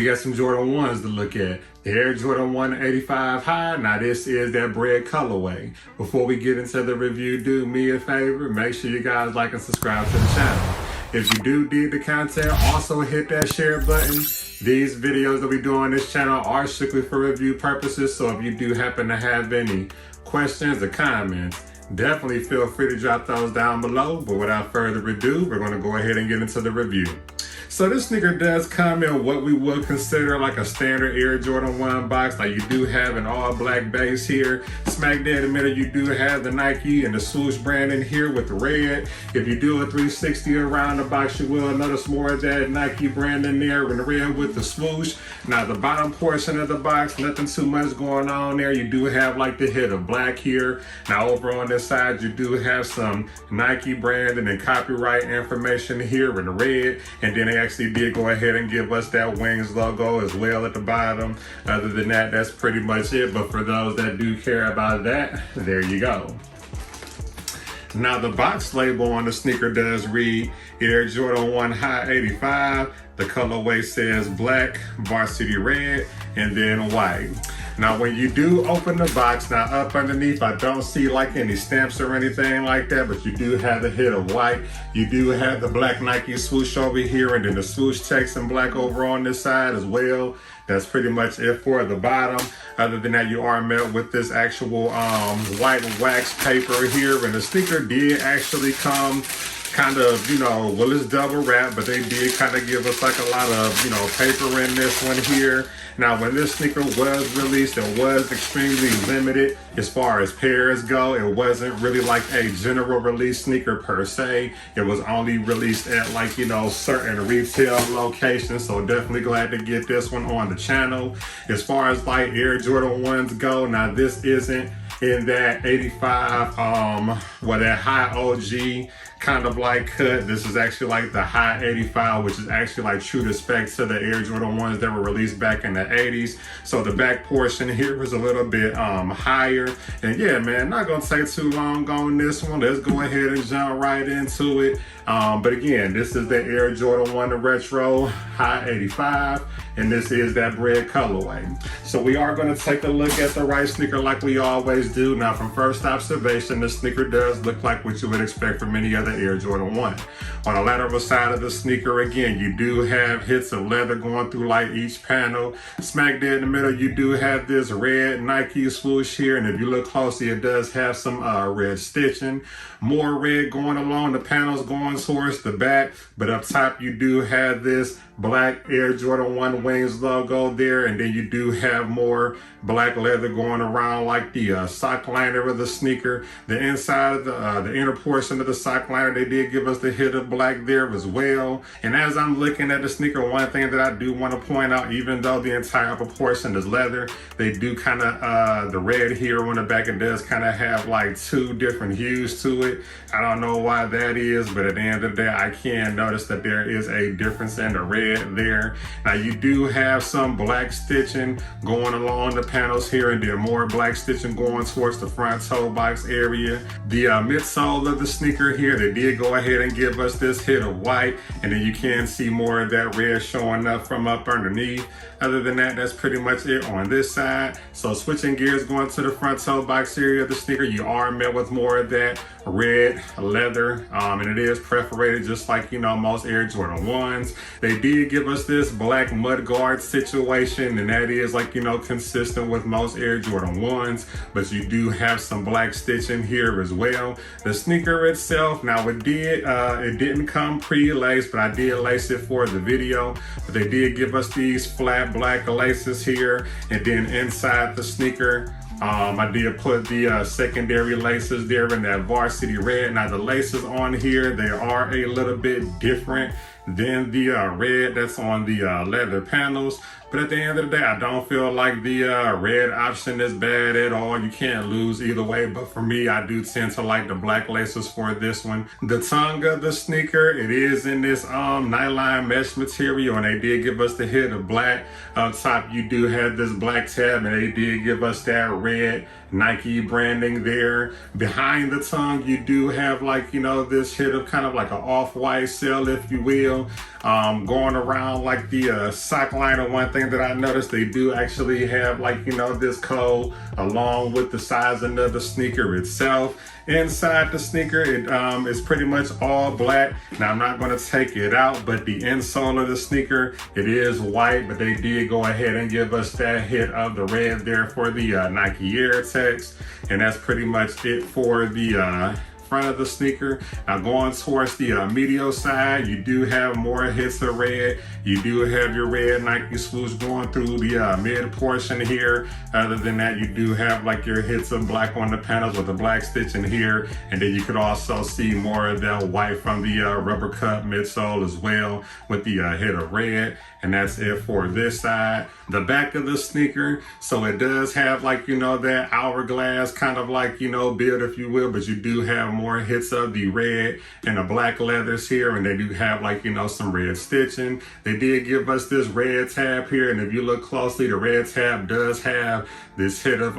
got some Jordan 1s to look at. The Air Jordan 185 high. Now this is that Bred colorway. Before we get into the review, do me a favor. Make sure you guys like and subscribe to the channel. If you do dig the content, also hit that share button. These videos that we do on this channel are strictly for review purposes. So if you do happen to have any questions or comments, definitely feel free to drop those down below. But without further ado, we're going to go ahead and get into the review. So this sneaker does come in what we would consider like a standard Air Jordan 1 box. Like you do have an all black base here. Smack dead in the middle, you do have the Nike and the swoosh brand in here with the red. If you do a 360 around the box, you will notice more of that Nike brand in there in the red with the swoosh. Now the bottom portion of the box, nothing too much going on there. You do have like the hit of black here. Now over on this side, you do have some Nike brand and then copyright information here in the red. And then they actually did go ahead and give us that Wings logo as well at the bottom. Other than that, that's pretty much it. But for those that do care about that, there you go. Now the box label on the sneaker does read Air Jordan 1 High 85. The colorway says black, varsity red, and then white. Now when you do open the box, now up underneath, I don't see like any stamps or anything like that, but you do have the hit of white. You do have the black Nike swoosh over here, and then the swoosh text in black over on this side as well. That's pretty much it for the bottom. Other than that, you are met with this actual white wax paper here, and the sneaker did actually come kind of, well, it's double wrap, but they did kind of give us like a lot of, paper in this one here. Now, when this sneaker was released, it was extremely limited as far as pairs go. It wasn't really like a general release sneaker per se. It was only released at like, certain retail locations. So definitely glad to get this one on the channel. As far as like Air Jordan 1s go, now this isn't in that 85, that high OG kind of like cut. This is actually like the high 85, which is actually like true to spec to the Air Jordan 1s that were released back in the 80s. So the back portion here is a little bit higher. And yeah, man, not gonna take too long on this one. Let's go ahead and jump right into it. But again, this is the Air Jordan 1 Retro High 85, and this is that Bred colorway. So we are going to take a look at the right sneaker like we always do. Now from first observation, the sneaker does look like what you would expect from any other Air Jordan 1. On the lateral side of the sneaker, again, you do have hits of leather going through like each panel. Smack dead in the middle, you do have this red Nike swoosh here, and if you look closely, it does have some red stitching. More red going along the panels going towards the back, but up top you do have this black Air Jordan 1 Wings logo there, and then you do have more black leather going around like the sock liner of the sneaker. The inside of the inner portion of the sock liner, they did give us the hit of black there as well. And as I'm looking at the sneaker, one thing that I do want to point out, even though the entire upper portion is leather, they do kind of the red here on the back, it does kind of have like two different hues to it. I don't know why that is, but at the end of the day, I can notice that there is a difference in the red there. Now you do have some black stitching going along the panels here, and then more black stitching going towards the front toe box area. The midsole of the sneaker here, they did go ahead and give us this hit of white, and then you can see more of that red showing up from up underneath. Other than that, that's pretty much it on this side. So switching gears, going to the front toe box area of the sneaker, you are met with more of that red leather, and it is perforated just like most Air Jordan 1s. They did give us this black mud guard situation, and that is like consistent with most Air Jordan 1s, but you do have some black stitching here as well. The sneaker itself, now it didn't come pre-laced, but I did lace it for the video. But they did give us these flat black laces here, and then inside the sneaker, I did put the secondary laces there in that varsity red. Now the laces on here, they are a little bit different than the red that's on the leather panels. But at the end of the day, I don't feel like the red option is bad at all. You can't lose either way. But for me, I do tend to like the black laces for this one. The tongue of the sneaker, it is in this nylon mesh material, and they did give us the hit of black. Up top, you do have this black tab, and they did give us that red Nike branding there. Behind the tongue, you do have like, this hit of kind of like an off-white cell, if you will. video. Going around like the sock liner, one thing that I noticed, they do actually have like, you know, this code along with the sizing of the sneaker itself. Inside the sneaker, it is pretty much all black. Now I'm not going to take it out, but the insole of the sneaker, it is white, but they did go ahead and give us that hit of the red there for the Nike Air text. And that's pretty much it for the front of the sneaker. Now going towards the medial side, you do have more hits of red. You do have your red Nike swoosh going through the mid portion here. Other than that, you do have like your hits of black on the panels with the black stitching here. And then you could also see more of that white from the rubber cup midsole as well with the hit of red. And that's it for this side. The back of the sneaker, so it does have like, you know, that hourglass kind of like, you know, build, if you will, but you do have more hits of the red and the black leathers here, and they do have like, you know, some red stitching. They did give us this red tab here, and if you look closely, the red tab does have this hit of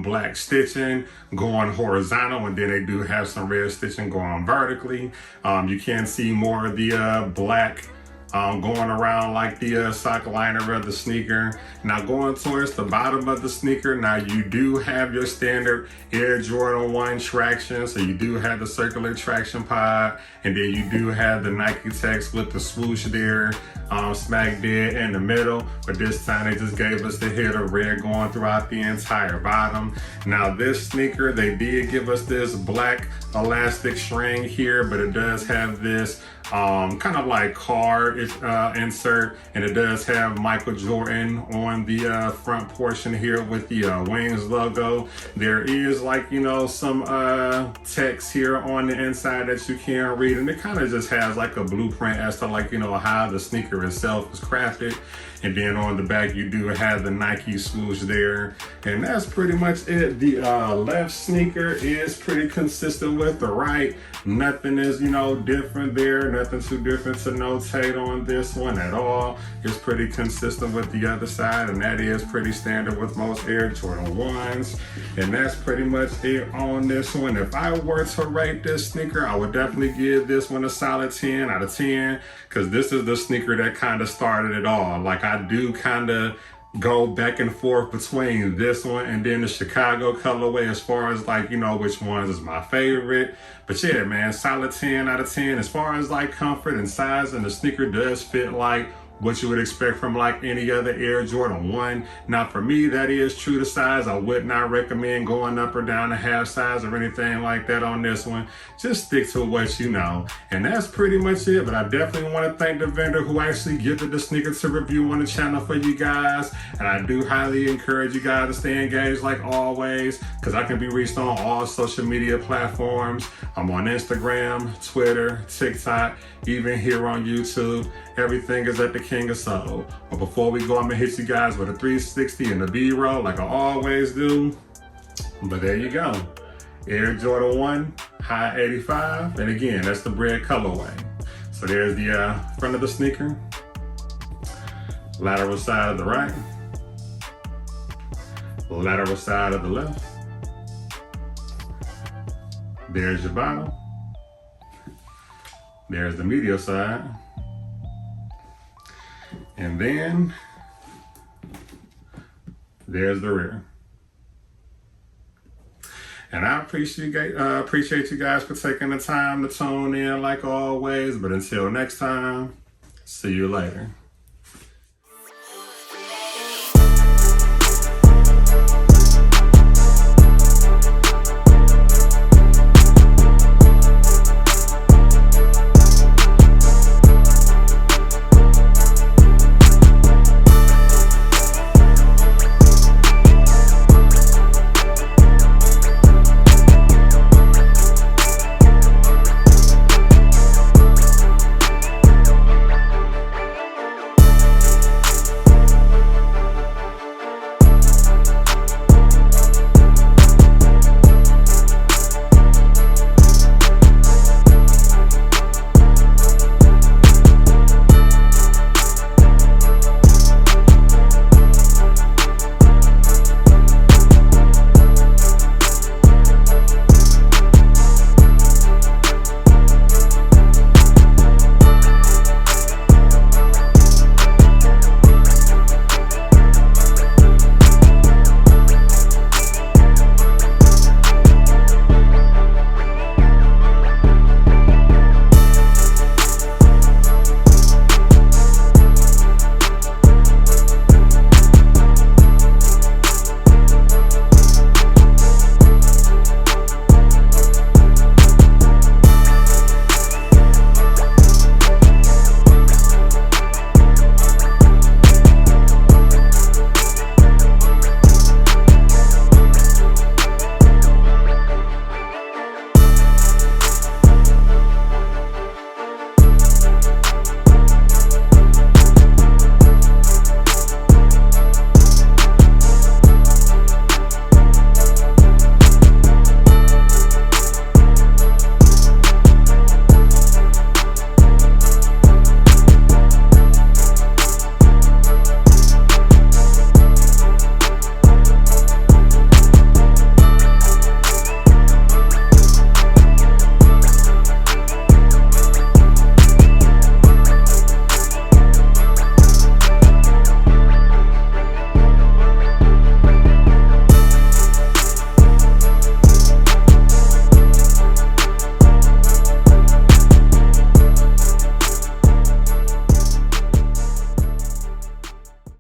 black stitching going horizontal, and then they do have some red stitching going vertically. You can see more of the black going around like the sock liner of the sneaker. Now going towards the bottom of the sneaker, now you do have your standard Air Jordan 1 traction. So you do have the circular traction pod, and then you do have the Nike text with the swoosh there, smack dead in the middle. But this time they just gave us the hit of red going throughout the entire bottom. Now this sneaker, they did give us this black elastic string here, but it does have this kind of like card insert, and it does have Michael Jordan on the front portion here with the Wings logo. There is like, you know, some text here on the inside that you can read, and it kind of just has like a blueprint as to like, you know, how the sneaker itself is crafted. And then on the back, you do have the Nike swoosh there. And that's pretty much it. The left sneaker is pretty consistent with the right. Nothing is, you know, different there. Nothing too different to notate on this one at all. It's pretty consistent with the other side, and that is pretty standard with most Air Jordan 1s. And that's pretty much it on this one. If I were to rate this sneaker, I would definitely give this one a solid 10 out of 10, because this is the sneaker that kind of started it all. Like, I do kind of go back and forth between this one and then the Chicago colorway as far as like, you know, which ones is my favorite. But yeah, man, solid 10 out of 10. As far as like comfort and size, and the sneaker does fit like what you would expect from like any other Air Jordan 1. Now for me, that is true to size. I would not recommend going up or down a half size or anything like that on this one. Just stick to what you know. And that's pretty much it. But I definitely want to thank the vendor who actually gifted the sneaker to review on the channel for you guys. And I do highly encourage you guys to stay engaged like always, because I can be reached on all social media platforms. I'm on Instagram, Twitter, TikTok, even here on YouTube. Everything is at the King of Soul. But before we go, I'm gonna hit you guys with a 360 and a B-roll like I always do. But there you go. Air Jordan 1, high 85. And again, that's the Bred colorway. So there's the front of the sneaker, lateral side of the right, lateral side of the left. There's your bottom. There's the medial side. And then there's the rear. And I appreciate you guys for taking the time to tune in like always. But until next time, see you later.